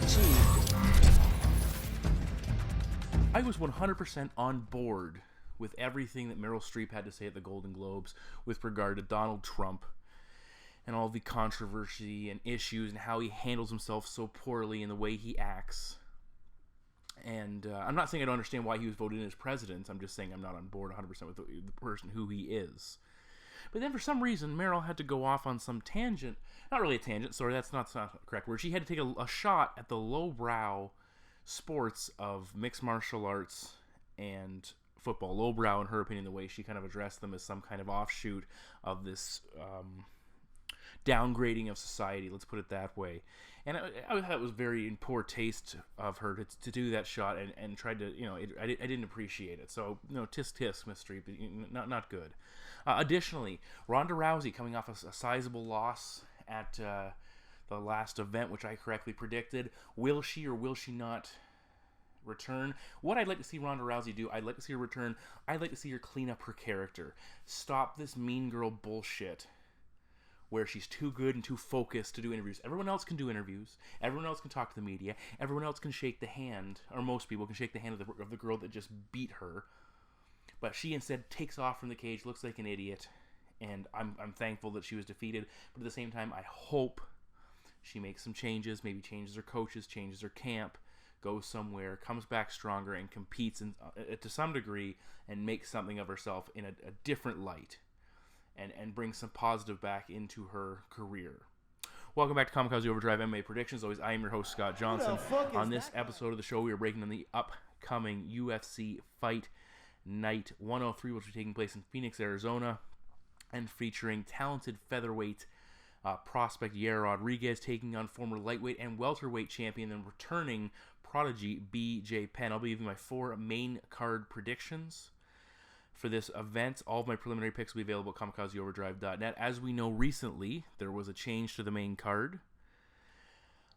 achieved. I was 100% on board with everything that Meryl Streep had to say at the Golden Globes with regard to Donald Trump and all the controversy and issues and how he handles himself so poorly and the way he acts. And I'm not saying I don't understand why he was voted in as president. I'm just saying I'm not on board 100% with the person who he is. But then for some reason, Meryl had to go off on some tangent. Not really a tangent, sorry, that's not the correct word. She had to take a shot at the lowbrow sports of mixed martial arts and football. Lowbrow, in her opinion, the way she kind of addressed them as some kind of offshoot of this downgrading of society, let's put it that way. And I thought it was very in poor taste of her to do that shot and tried to, I didn't appreciate it. So, tisk, Miss Streep, not good. Additionally, Ronda Rousey coming off a sizable loss at the last event, which I correctly predicted. Will she or will she not return? What I'd like to see Ronda Rousey do, I'd like to see her return. I'd like to see her clean up her character. Stop this mean girl bullshit where she's too good and too focused to do interviews. Everyone else can do interviews. Everyone else can talk to the media. Everyone else can shake the hand, or most people can shake the hand of the girl that just beat her. But she instead takes off from the cage, looks like an idiot, and I'm thankful that she was defeated. But at the same time, I hope she makes some changes, maybe changes her coaches, changes her camp, goes somewhere, comes back stronger, and competes to some degree and makes something of herself in a different light. And bring some positive back into her career. Welcome back to Kamikaze Overdrive MMA Predictions. Always, I am your host, Scott Johnson. On this episode of the show, we are breaking down the upcoming UFC Fight Night 103, which will be taking place in Phoenix, Arizona, and featuring talented featherweight prospect Yair Rodriguez taking on former lightweight and welterweight champion and returning prodigy BJ Penn. I'll be giving my 4 main card predictions for this event. All of my preliminary picks will be available at kamikazeoverdrive.net. As we know, recently there was a change to the main card,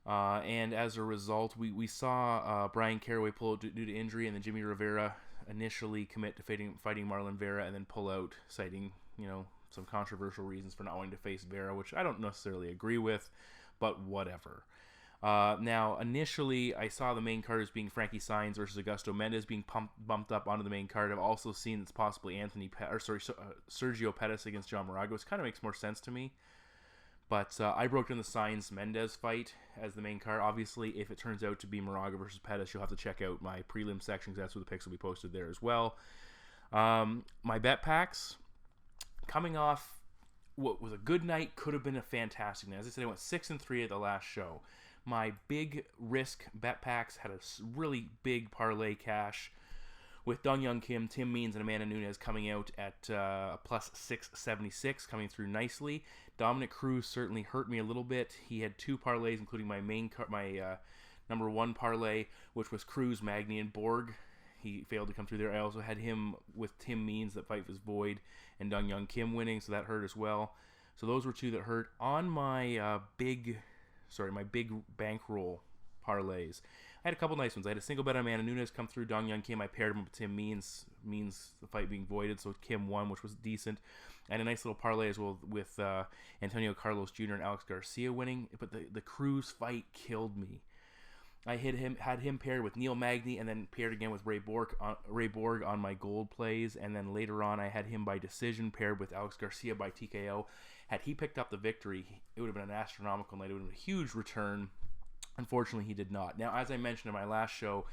and as a result, we saw Brian Caraway pull out due to injury, and then Jimmy Rivera initially commit to fighting Marlon Vera, and then pull out, citing some controversial reasons for not wanting to face Vera, which I don't necessarily agree with, but whatever. Now, initially, I saw the main card as being Frankie Saenz versus Augusto. Mendes being bumped up onto the main card. I've also seen it's possibly Sergio Pettis against John Moraga, which kind of makes more sense to me. But I broke down the Saenz-Mendes fight as the main card. Obviously, if it turns out to be Moraga versus Pettis, you'll have to check out my prelim section, because that's where the picks will be posted there as well. My bet packs, coming off what was a good night, could have been a fantastic night. As I said, I went 6-3 at the last show. My big risk bet packs had a really big parlay cash with Dong Young Kim, Tim Means, and Amanda Nunes coming out at plus 676, coming through nicely. Dominic Cruz certainly hurt me a little bit. He had 2 parlays, including my number 1 parlay, which was Cruz, Magny, and Borg. He failed to come through there. I also had him with Tim Means, that fight was void, and Dong Young Kim winning, so that hurt as well. So those were 2 that hurt. On my big bankroll parlays, I had a couple nice ones. I had a single bet on Amanda Nunes come through. Dong Young Kim, I paired him with Tim Means, the fight being voided, so Kim won, which was decent. And a nice little parlay as well with Antonio Carlos Jr. and Alex Garcia winning. But the Cruz fight killed me. I had him paired with Neil Magny, and then paired again with Ray Borg on my gold plays, and then later on I had him by decision paired with Alex Garcia by TKO. Had he picked up the victory, it would have been an astronomical night. It would have been a huge return. Unfortunately, he did not. Now, as I mentioned in my last show,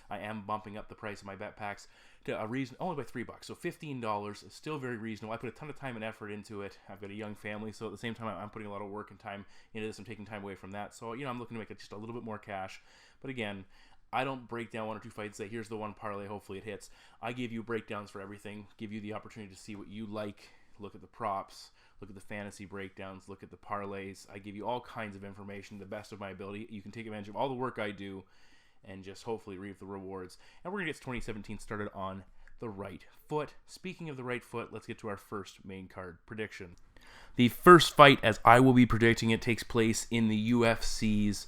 I am bumping up the price of my bet packs to a reason only by $3, so $15 is still very reasonable. I put a ton of time and effort into it. I've got a young family, so at the same time, I'm putting a lot of work and time into this. I'm taking time away from that, so I'm looking to make it just a little bit more cash. But again, I don't break down 1 or 2 fights and say, here's the one parlay, hopefully it hits. I give you breakdowns for everything, give you the opportunity to see what you like, look at the props, look at the fantasy breakdowns, look at the parlays. I give you all kinds of information, the best of my ability. You can take advantage of all the work I do and just hopefully reap the rewards. And we're going to get 2017 started on the right foot. Speaking of the right foot, let's get to our first main card prediction. The first fight, as I will be predicting it, takes place in the UFC's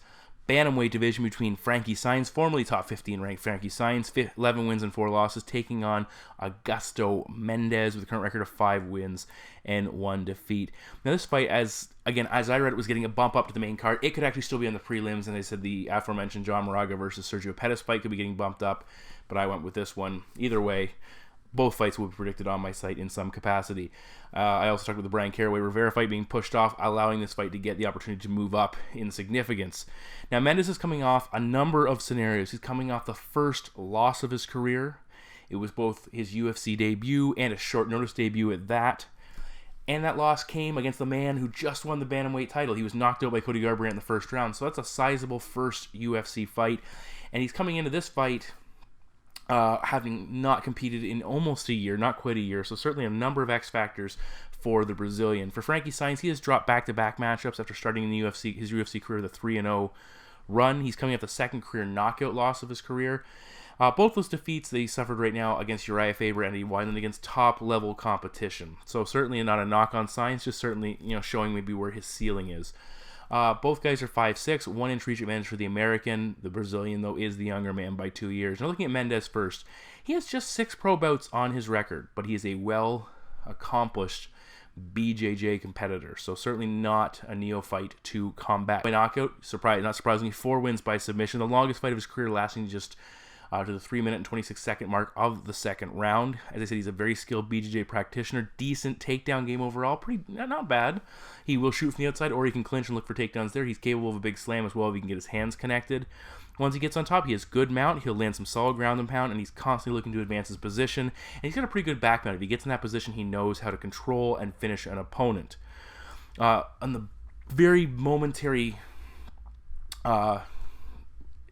bantamweight division between Frankie Saenz, formerly top 15 ranked Frankie Saenz, 11 wins and 4 losses, taking on Augusto Mendes with a current record of 5 wins and 1 defeat. Now this fight, as I read it, was getting a bump up to the main card. It could actually still be on the prelims, and they said the aforementioned John Moraga versus Sergio Pettis fight could be getting bumped up, but I went with this one. Either way, both fights will be predicted on my site in some capacity. I also talked about the Brian Caraway-Rivera fight being pushed off, allowing this fight to get the opportunity to move up in significance. Now, Mendes is coming off a number of scenarios. He's coming off the first loss of his career. It was both his UFC debut and a short notice debut at that. And that loss came against the man who just won the bantamweight title. He was knocked out by Cody Garbrandt in the first round. So that's a sizable first UFC fight. And he's coming into this fight having not competed in almost a year, not quite a year, so certainly a number of X factors for the Brazilian. For Frankie Saenz, he has dropped back-to-back matchups after starting in the UFC, his UFC career with a 3-0 run. He's coming off the second career knockout loss of his career. Both those defeats that he suffered right now against Uriah Faber and Eddie Wineland against top-level competition. So certainly not a knock on Saenz, just certainly showing maybe where his ceiling is. Both guys are 5'6", 1 inch reach advantage for the American. The Brazilian, though, is the younger man by 2 years. Now looking at Mendes first, he has just 6 pro bouts on his record, but he is a well-accomplished BJJ competitor, so certainly not a neophyte to combat. By knockout, not surprisingly, 4 wins by submission, the longest fight of his career lasting just to the 3-minute and 26-second mark of the second round. As I said, he's a very skilled BJJ practitioner. Decent takedown game overall. Not bad. He will shoot from the outside, or he can clinch and look for takedowns there. He's capable of a big slam as well if he can get his hands connected. Once he gets on top, he has good mount. He'll land some solid ground and pound, and he's constantly looking to advance his position. And he's got a pretty good back mount. If he gets in that position, he knows how to control and finish an opponent. On the very momentary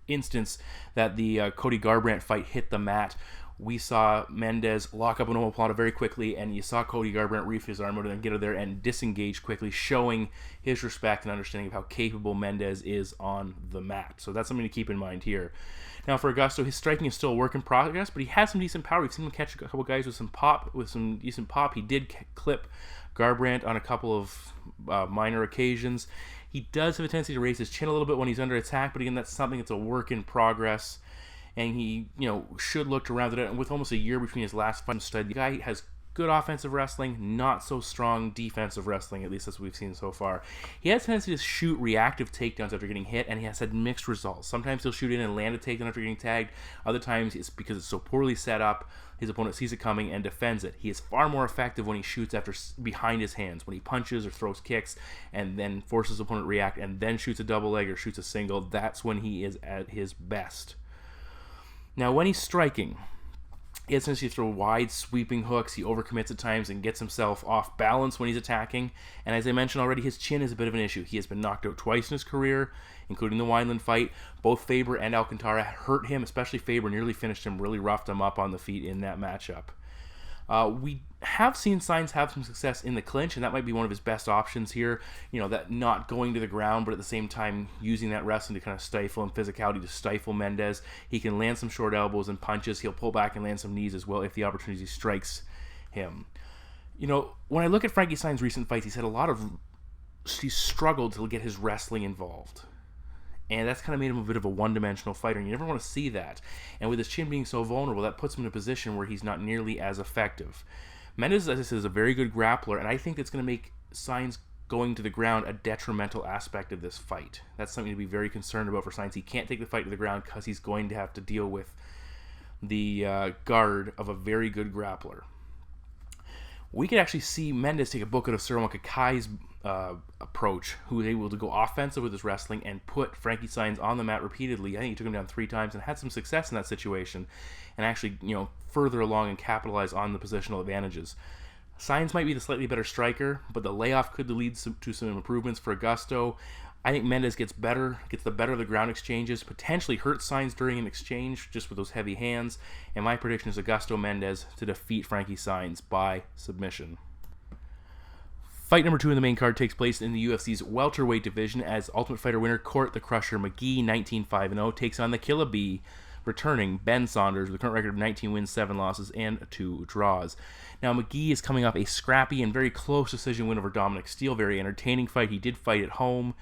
instance that the Cody Garbrandt fight hit the mat, we saw Mendes lock up an omoplata very quickly, and you saw Cody Garbrandt reef his arm out and get out there and disengage quickly, showing his respect and understanding of how capable Mendes is on the mat. So that's something to keep in mind here. Now for Augusto, his striking is still a work in progress, but he has some decent power. We've seen him catch a couple guys with some decent pop. He did clip Garbrandt on a couple of minor occasions. He does have a tendency to raise his chin a little bit when he's under attack, but again, that's something that's a work in progress. And he, should look to round it out. And with almost a year between his last fight and stud, the guy has good offensive wrestling, not so strong defensive wrestling, at least that's what we've seen so far. He has a tendency to shoot reactive takedowns after getting hit, and he has had mixed results. Sometimes he'll shoot in and land a takedown after getting tagged. Other times it's because it's so poorly set up, his opponent sees it coming and defends it. He is far more effective when he shoots behind his hands, when he punches or throws kicks and then forces his opponent to react and then shoots a double leg or shoots a single. That's when he is at his best. Now, when he's striking, he has a tendency to throw wide, sweeping hooks. He overcommits at times and gets himself off balance when he's attacking. And as I mentioned already, his chin is a bit of an issue. He has been knocked out twice in his career, including the Wineland fight. Both Faber and Alcantara hurt him, especially Faber nearly finished him, really roughed him up on the feet in that matchup. We have seen Saenz have some success in the clinch, and that might be one of his best options here. That not going to the ground, but at the same time using that wrestling to kind of stifle and physicality to stifle Mendes. He can land some short elbows and punches. He'll pull back and land some knees as well if the opportunity strikes him. When I look at Frankie Saenz' recent fights, he's struggled to get his wrestling involved. And that's kind of made him a bit of a one-dimensional fighter, and you never want to see that. And with his chin being so vulnerable, that puts him in a position where he's not nearly as effective. Mendes, as I said, is a very good grappler, and I think that's going to make Saenz going to the ground a detrimental aspect of this fight. That's something to be very concerned about for Saenz. He can't take the fight to the ground because he's going to have to deal with the guard of a very good grappler. We could actually see Mendes take a book out of Kamikaze's approach, who was able to go offensive with his wrestling and put Frankie Saenz on the mat repeatedly. I think he took him down 3 times and had some success in that situation, and actually, further along and capitalize on the positional advantages. Saenz might be the slightly better striker, but the layoff could lead to some improvements for Augusto. I think Mendes gets the better of the ground exchanges, potentially hurts Saenz during an exchange just with those heavy hands, and my prediction is Augusto Mendes to defeat Frankie Saenz by submission. Fight number 2 in the main card takes place in the UFC's welterweight division as Ultimate Fighter winner Court the Crusher McGee, 19-5-0, takes on the Killer Bee, returning Ben Saunders with a current record of 19 wins, 7 losses, and 2 draws. Now, McGee is coming off a scrappy and very close decision win over Dominic Steele. Very entertaining fight. He did fight at home.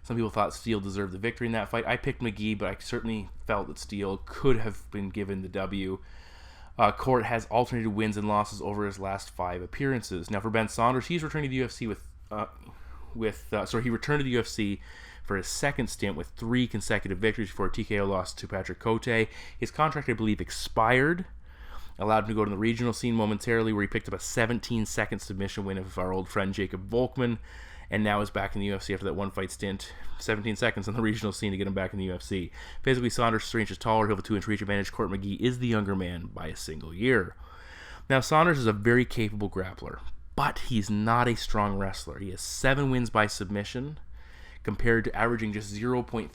Some people thought Steele deserved the victory in that fight. I picked McGee, but I certainly felt that Steele could have been given the W. Court has alternated wins and losses over his last 5 appearances. Now for Ben Saunders, he's returning to the UFC he returned to the UFC for his second stint with 3 consecutive victories before a TKO loss to Patrick Cote. His contract, I believe, expired, allowed him to go to the regional scene momentarily, where he picked up a 17-second submission win of our old friend Jacob Volkman, and now is back in the UFC after that one-fight stint. 17 seconds on the regional scene to get him back in the UFC. Physically, Saunders is 3 inches taller. He'll have a 2-inch reach advantage. Court McGee is the younger man by a single year. Now, Saunders is a very capable grappler, but he's not a strong wrestler. He has 7 wins by submission, compared to averaging just 0.33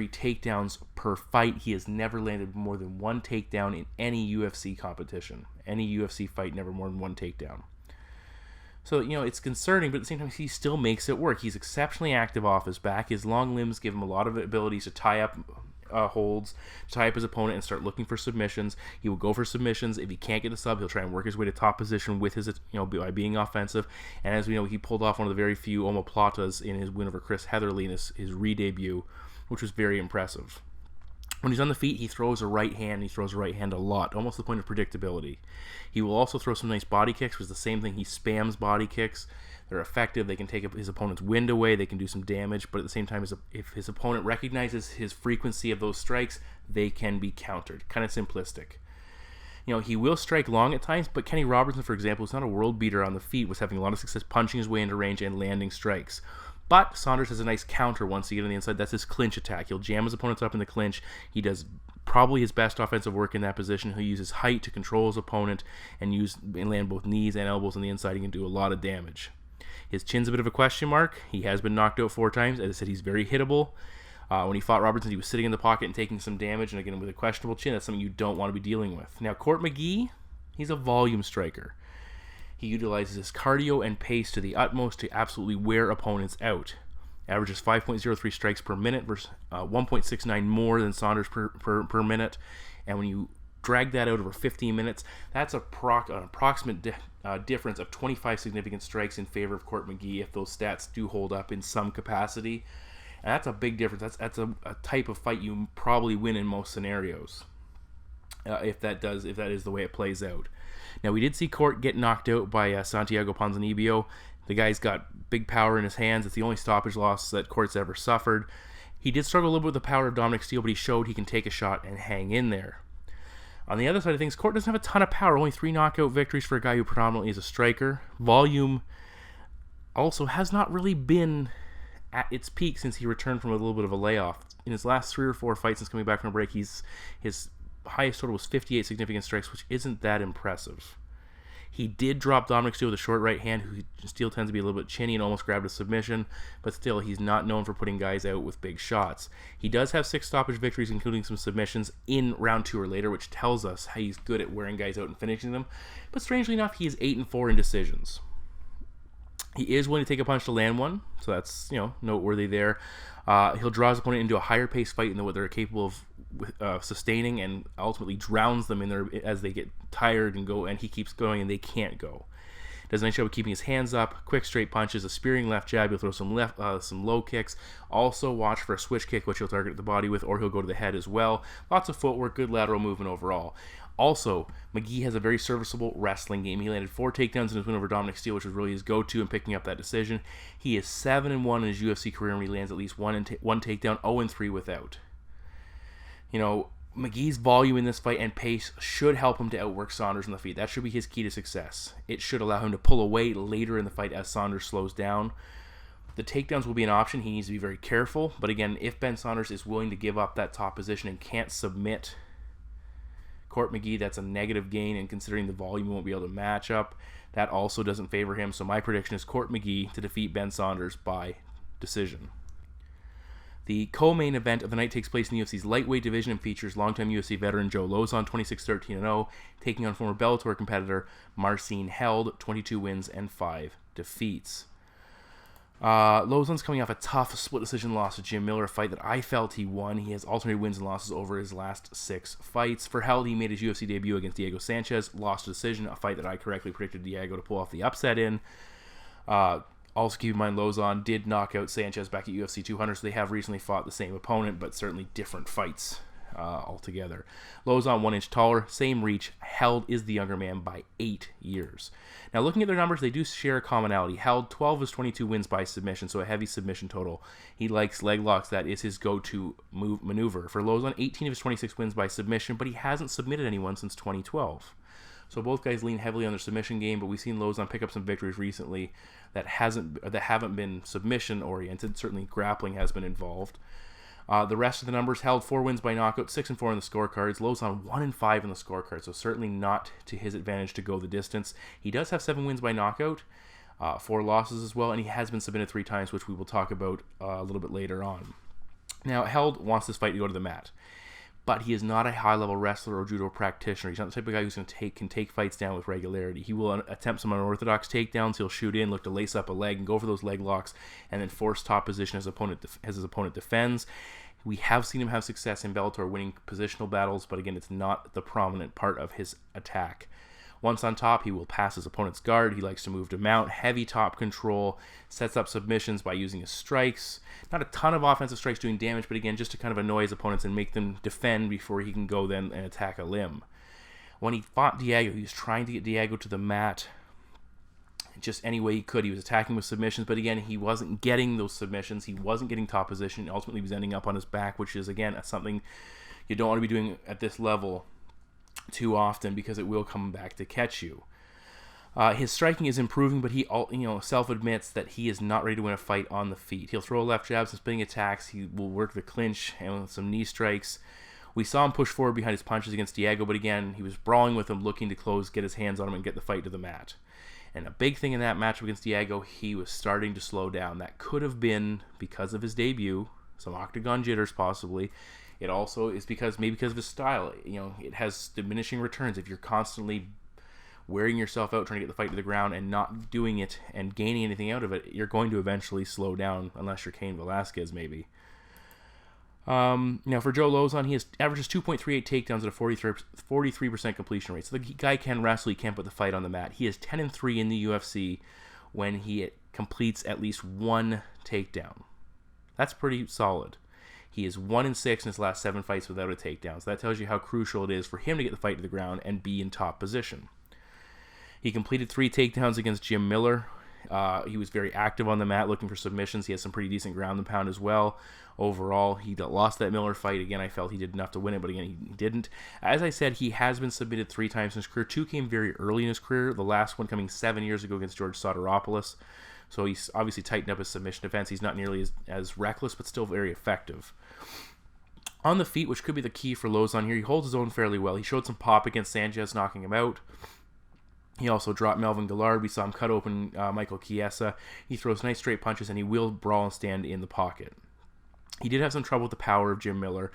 takedowns per fight. He has never landed more than 1 takedown in any UFC competition. Any UFC fight, never more than 1 takedown. So, it's concerning, but at the same time, he still makes it work. He's exceptionally active off his back. His long limbs give him a lot of abilities to tie up holds, tie up his opponent, and start looking for submissions. He will go for submissions. If he can't get a sub, he'll try and work his way to top position with his, by being offensive. And as we know, he pulled off one of the very few omoplatas in his win over Chris Heatherly in his re-debut, which was very impressive. When he's on the feet, he throws a right hand. He throws a right hand a lot, almost to the point of predictability. He will also throw some nice body kicks, which is the same thing. He spams body kicks. They're effective. They can take his opponent's wind away. They can do some damage. But at the same time, if his opponent recognizes his frequency of those strikes, they can be countered. Kind of simplistic. He will strike long at times, but Kenny Robertson, for example, who's not a world beater on the feet, was having a lot of success punching his way into range and landing strikes. But Saunders has a nice counter once he gets on the inside. That's his clinch attack. He'll jam his opponents up in the clinch. He does probably his best offensive work in that position. He'll use his height to control his opponent and land both knees and elbows on the inside. He can do a lot of damage. His chin's a bit of a question mark. He has been knocked out 4 times. As I said, he's very hittable. When he fought Robertson, he was sitting in the pocket and taking some damage. And again, with a questionable chin, that's something you don't want to be dealing with. Now, Court McGee, he's a volume striker. He utilizes his cardio and pace to the utmost to absolutely wear opponents out. Averages 5.03 strikes per minute versus 1.69 more than Saunders per minute. And when you drag that out over 15 minutes, that's an approximate difference of 25 significant strikes in favor of Court McGee if those stats do hold up in some capacity. And that's a big difference. That's a type of fight you probably win in most scenarios, if that is the way it plays out. Now, we did see Court get knocked out by Santiago Ponzinibbio. The guy's got big power in his hands. It's the only stoppage loss that Court's ever suffered. He did struggle a little bit with the power of Dominic Steele, but he showed he can take a shot and hang in there. On the other side of things, Court doesn't have a ton of power. Only 3 knockout victories for a guy who predominantly is a striker. Volume also has not really been at its peak since he returned from a little bit of a layoff. In his last 3 or 4 fights since coming back from a break, his highest total was 58 significant strikes, which isn't that impressive. He did drop Dominic Steele with a short right hand, who Steele tends to be a little bit chinny and almost grabbed a submission, but still, he's not known for putting guys out with big shots. He does have 6 stoppage victories, including some submissions in round 2 or later, which tells us how he's good at wearing guys out and finishing them. But strangely enough, he is 8-4 in decisions. He is willing to take a punch to land one, so that's noteworthy there. He'll draw his opponent into a higher pace fight than what they're capable of sustaining, and ultimately drowns them in there as they get tired and go, and he keeps going and they can't go. Does a nice job of keeping his hands up, quick straight punches, a spearing left jab. He'll throw some low kicks. Also watch for a switch kick, which he'll target the body with, or he'll go to the head as well. Lots of footwork, good lateral movement overall. Also, McGee has a very serviceable wrestling game. He landed 4 takedowns in his win over Dominic Steele, which was really his go-to in picking up that decision. He is 7-1 in his UFC career when he lands at least one takedown, 0-3 without. McGee's volume in this fight and pace should help him to outwork Saunders on the feet. That should be his key to success. It should allow him to pull away later in the fight as Saunders slows down. The takedowns will be an option. He needs to be very careful. But again, if Ben Saunders is willing to give up that top position and can't submit Court McGee, that's a negative gain, and considering the volume he won't be able to match up, that also doesn't favor him. So my prediction is Court McGee to defeat Ben Saunders by decision. The co-main event of the night takes place in the UFC's lightweight division and features longtime UFC veteran Joe Lauzon, 26-13-0, taking on former Bellator competitor Marcin Held, 22 wins and 5 defeats. Lauzon's coming off a tough split decision loss to Jim Miller, a fight that I felt he won. He has alternated wins and losses over his last 6 fights. For Held, he made his UFC debut against Diego Sanchez, lost a decision, a fight that I correctly predicted Diego to pull off the upset in. Also keep in mind, Lauzon did knock out Sanchez back at UFC 200, so they have recently fought the same opponent, but certainly different fights altogether. Lauzon 1 inch taller, same reach. Held is the younger man by 8 years. Now, looking at their numbers, they do share a commonality. Held 12 of his 22 wins by submission, so a heavy submission total. He likes leg locks. That is his go-to maneuver. For Lauzon, 18 of his 26 wins by submission, but he hasn't submitted anyone since 2012. So both guys lean heavily on their submission game, but we've seen Lauzon pick up some victories recently that haven't been submission oriented. Certainly grappling has been involved. The rest of the numbers: Held 4 wins by knockout, 6-4 in the scorecards. Lauzon 1-5 in the scorecards, so certainly not to his advantage to go the distance. He does have 7 wins by knockout, 4 losses as well, and he has been submitted 3 times, which we will talk about a little bit later on. Now, Held wants this fight to go to the mat, but he is not a high-level wrestler or judo practitioner. He's not the type of guy who's can take fights down with regularity. He will attempt some unorthodox takedowns. He'll shoot in, look to lace up a leg, and go for those leg locks, and then force top position as his opponent defends. We have seen him have success in Bellator winning positional battles, but again, it's not the prominent part of his attack. Once on top, he will pass his opponent's guard. He likes to move to mount, heavy top control, sets up submissions by using his strikes. Not a ton of offensive strikes doing damage, but again, just to kind of annoy his opponents and make them defend before he can go then and attack a limb. When he fought Diego, he was trying to get Diego to the mat just any way he could. He was attacking with submissions, but again, he wasn't getting those submissions. He wasn't getting top position. Ultimately, he was ending up on his back, which is, again, something you don't want to be doing at this level too often, because it will come back to catch you. His striking is improving, but he self-admits that he is not ready to win a fight on the feet. He'll throw left jabs and spinning attacks. He will work the clinch and with some knee strikes. We saw him push forward behind his punches against Diego, but again, he was brawling with him, looking to close, get his hands on him, and get the fight to the mat. And a big thing in that matchup against Diego, he was starting to slow down. That could have been because of his debut, some octagon jitters possibly. It also is because of his style. It has diminishing returns. If you're constantly wearing yourself out trying to get the fight to the ground and not doing it and gaining anything out of it, you're going to eventually slow down, unless you're Cain Velasquez maybe. Now for Joe Lauzon, he averages 2.38 takedowns at a 43% completion rate. So the guy can wrestle, he can't put the fight on the mat. He is 10-3 in the UFC when he completes at least 1 takedown. That's pretty solid. He is 1-6 in his last 7 fights without a takedown. So that tells you how crucial it is for him to get the fight to the ground and be in top position. He completed 3 takedowns against Jim Miller. He was very active on the mat looking for submissions. He has some pretty decent ground and pound as well. Overall, he lost that Miller fight. Again, I felt he did enough to win it, but again, he didn't. As I said, he has been submitted 3 times in his career. 2 came very early in his career, the last one coming 7 years ago against George Soteropoulos. So he's obviously tightened up his submission defense. He's not nearly as reckless, but still very effective. On the feet, which could be the key for Lauzon here, he holds his own fairly well. He showed some pop against Sanchez, knocking him out. He also dropped Melvin Gillard. We saw him cut open Michael Chiesa. He throws nice straight punches, and he will brawl and stand in the pocket. He did have some trouble with the power of Jim Miller,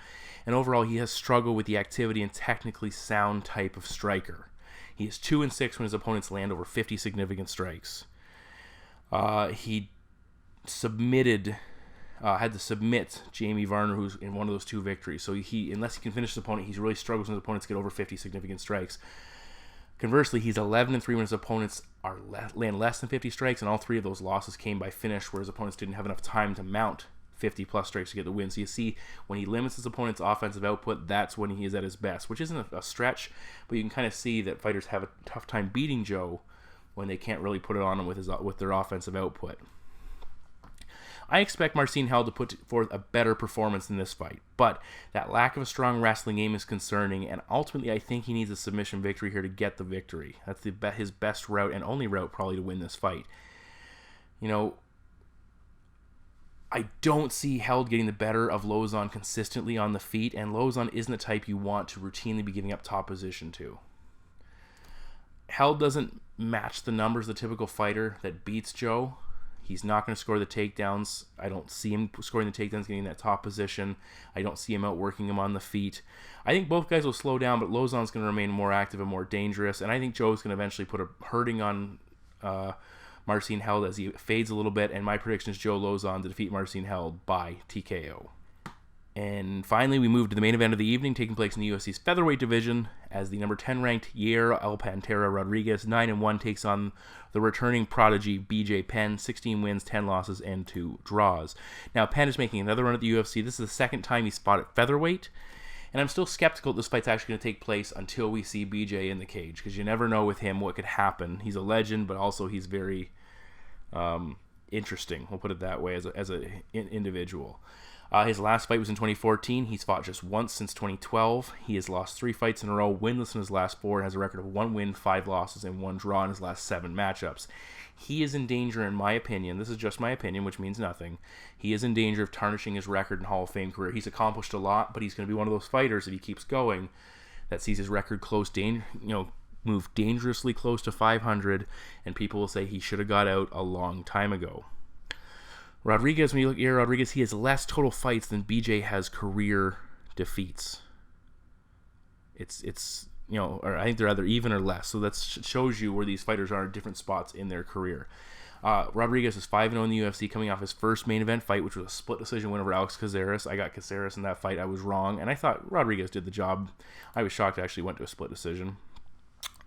and overall he has struggled with the activity and technically sound type of striker. He is 2-6 when his opponents land over 50 significant strikes. He had to submit Jamie Varner, who's in one of those 2 victories. So unless he can finish his opponent, he really struggles when his opponents get over 50 significant strikes. Conversely, he's 11-3 when his opponents land less than 50 strikes, and all 3 of those losses came by finish, where his opponents didn't have enough time to mount 50-plus strikes to get the win. So you see, when he limits his opponent's offensive output, that's when he is at his best, which isn't a stretch, but you can kind of see that fighters have a tough time beating Joe when they can't really put it on him with their offensive output. I expect Marcin Held to put forth a better performance in this fight, but that lack of a strong wrestling game is concerning, and ultimately I think he needs a submission victory here to get the victory. That's his best route and only route probably to win this fight. I don't see Held getting the better of Lauzon consistently on the feet, and Lauzon isn't the type you want to routinely be giving up top position to. Held doesn't match the numbers of the typical fighter that beats Joe. He's not going to score the takedowns. I don't see him scoring the takedowns, getting that top position. I don't see him outworking him on the feet. I think both guys will slow down, but Lauzon's going to remain more active and more dangerous, and I think Joe's going to eventually put a hurting on Marcin Held as he fades a little bit, and my prediction is Joe Lauzon to defeat Marcin Held by TKO. And finally, we move to the main event of the evening, taking place in the UFC's featherweight division, as the number 10 ranked Yair El Pantera Rodriguez, 9-1, takes on the returning prodigy BJ Penn, 16 wins, 10 losses, and 2 draws. Now, Penn is making another run at the UFC. This is the second time he's fought at featherweight, and I'm still skeptical this fight's actually going to take place until we see BJ in the cage, because you never know with him what could happen. He's a legend, but also he's very interesting. We'll put it that way as an individual. His last fight was in 2014. He's fought just once since 2012. He has lost 3 fights in a row, winless in his last 4, and has a record of 1 win, 5 losses, and 1 draw in his last 7 matchups. He is in danger, in my opinion. This is just my opinion, which means nothing. He is in danger of tarnishing his record and Hall of Fame career. He's accomplished a lot, but he's going to be one of those fighters, if he keeps going, that sees his record move dangerously close to 500, and people will say he should have got out a long time ago. Rodriguez, when you look at Yair Rodriguez, he has less total fights than BJ has career defeats. It's or I think they're either even or less. So that shows you where these fighters are at different spots in their career. Rodriguez is 5-0 in the UFC, coming off his first main event fight, which was a split decision win over Alex Caceres. I got Caceres in that fight. I was wrong, and I thought Rodriguez did the job. I was shocked it actually went to a split decision.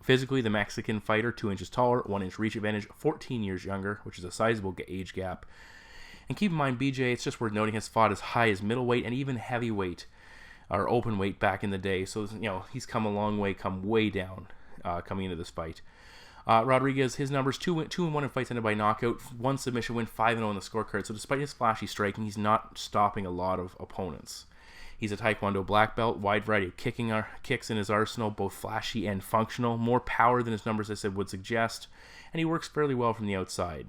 Physically, the Mexican fighter, 2 inches taller, 1 inch reach advantage, 14 years younger, which is a sizable age gap. And keep in mind, BJ, it's just worth noting, has fought as high as middleweight and even heavyweight or open weight back in the day. So, he's come a long way, come way down coming into this fight. Rodriguez, his numbers, 2-1 in fights ended by knockout, 1 submission win, 5-0 in the scorecard. So despite his flashy striking, he's not stopping a lot of opponents. He's a Taekwondo black belt, wide variety of kicks in his arsenal, both flashy and functional, more power than his numbers, I said, would suggest, and he works fairly well from the outside.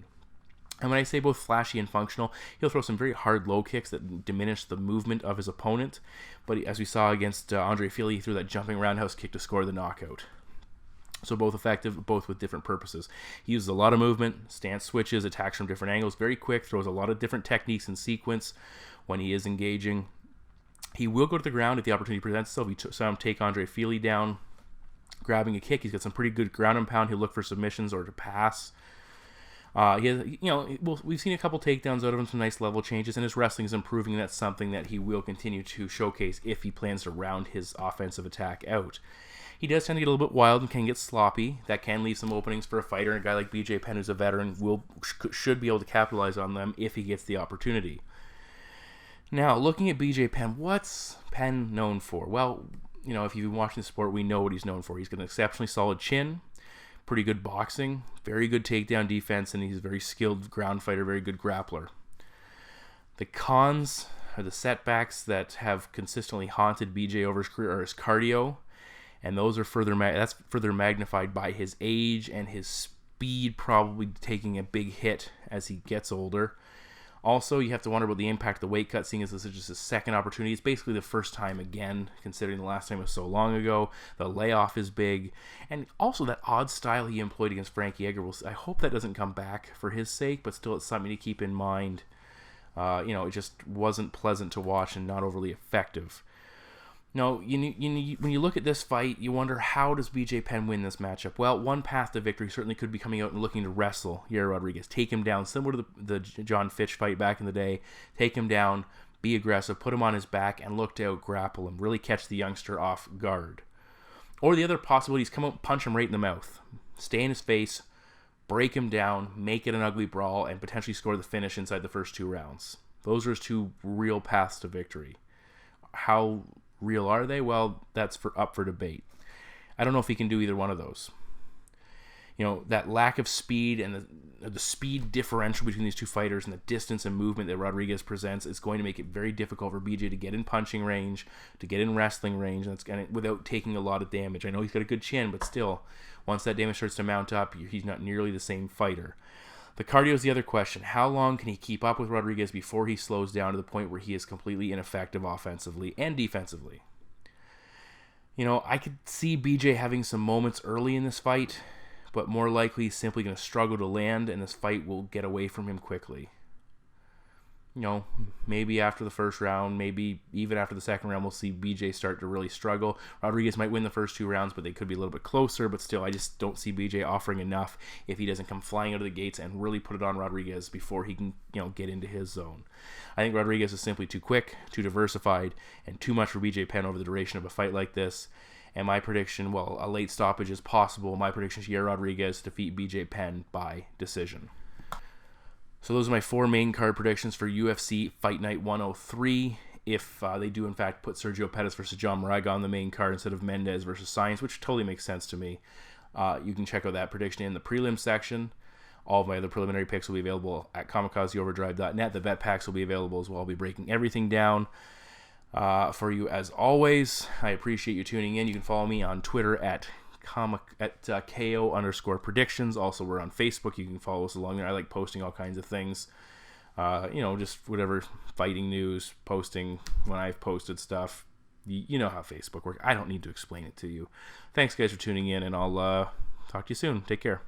And when I say both flashy and functional, he'll throw some very hard low kicks that diminish the movement of his opponent. But as we saw against Andre Fili, he threw that jumping roundhouse kick to score the knockout. So both effective, both with different purposes. He uses a lot of movement, stance switches, attacks from different angles, very quick, throws a lot of different techniques in sequence when he is engaging. He will go to the ground if the opportunity presents itself. We saw him take Andre Fili down, grabbing a kick. He's got some pretty good ground and pound. He'll look for submissions or to pass. We've seen a couple takedowns out of him, some nice level changes, and his wrestling is improving, and that's something that he will continue to showcase if he plans to round his offensive attack out. He does tend to get a little bit wild and can get sloppy. That can leave some openings for a fighter, and a guy like BJ Penn, who's a veteran, should be able to capitalize on them if he gets the opportunity. Now, looking at BJ Penn, what's Penn known for? Well, if you've been watching the sport, we know what he's known for. He's got an exceptionally solid chin, pretty good boxing, very good takedown defense, and he's a very skilled ground fighter, very good grappler. The cons are the setbacks that have consistently haunted BJ over his career are his cardio, and those are further magnified by his age and his speed probably taking a big hit as he gets older. Also, you have to wonder about the impact of the weight cut, seeing as this is just his second opportunity. It's basically the first time again, considering the last time was so long ago. The layoff is big. And also that odd style he employed against Frankie Edgar. I hope that doesn't come back for his sake, but still it's something to keep in mind. It just wasn't pleasant to watch and not overly effective. No, when you look at this fight, you wonder, how does BJ Penn win this matchup? Well, one path to victory certainly could be coming out and looking to wrestle Yair Rodriguez, take him down, similar to the John Fitch fight back in the day. Take him down, be aggressive, put him on his back, and look to out-grapple him, really catch the youngster off guard. Or the other possibility is come out and punch him right in the mouth, stay in his face, break him down, make it an ugly brawl, and potentially score the finish inside the first 2 rounds. Those are his 2 real paths to victory. How real are they? Well, that's up for debate. I don't know if he can do either one of those. That lack of speed and the speed differential between these 2 fighters and the distance and movement that Rodriguez presents is going to make it very difficult for BJ to get in punching range, to get in wrestling range, and without taking a lot of damage. I know he's got a good chin, but still, once that damage starts to mount up, he's not nearly the same fighter. The cardio is the other question. How long can he keep up with Rodriguez before he slows down to the point where he is completely ineffective offensively and defensively? I could see BJ having some moments early in this fight, but more likely he's simply going to struggle to land, and this fight will get away from him quickly. maybe after the first round, maybe even after the second round, we'll see BJ start to really struggle. Rodriguez might win the first 2 rounds, but they could be a little bit closer. But still, I just don't see BJ offering enough if he doesn't come flying out of the gates and really put it on Rodriguez before he can, get into his zone. I think Rodriguez is simply too quick, too diversified, and too much for BJ Penn over the duration of a fight like this. And my prediction, a late stoppage is possible. My prediction is Yair Rodriguez to defeat BJ Penn by decision. So those are my 4 main card predictions for UFC Fight Night 103. If they do, in fact, put Sergio Pettis versus John Moraga on the main card instead of Mendes versus Saenz, which totally makes sense to me. You can check out that prediction in the prelim section. All of my other preliminary picks will be available at kamikazeoverdrive.net. The bet packs will be available as well. I'll be breaking everything down for you as always. I appreciate you tuning in. You can follow me on Twitter at KO_predictions. Also, we're on Facebook. You can follow us along there. I like posting all kinds of things. Just whatever fighting news, posting when I've posted stuff. You know how Facebook works. I don't need to explain it to you. Thanks, guys, for tuning in, and I'll talk to you soon. Take care.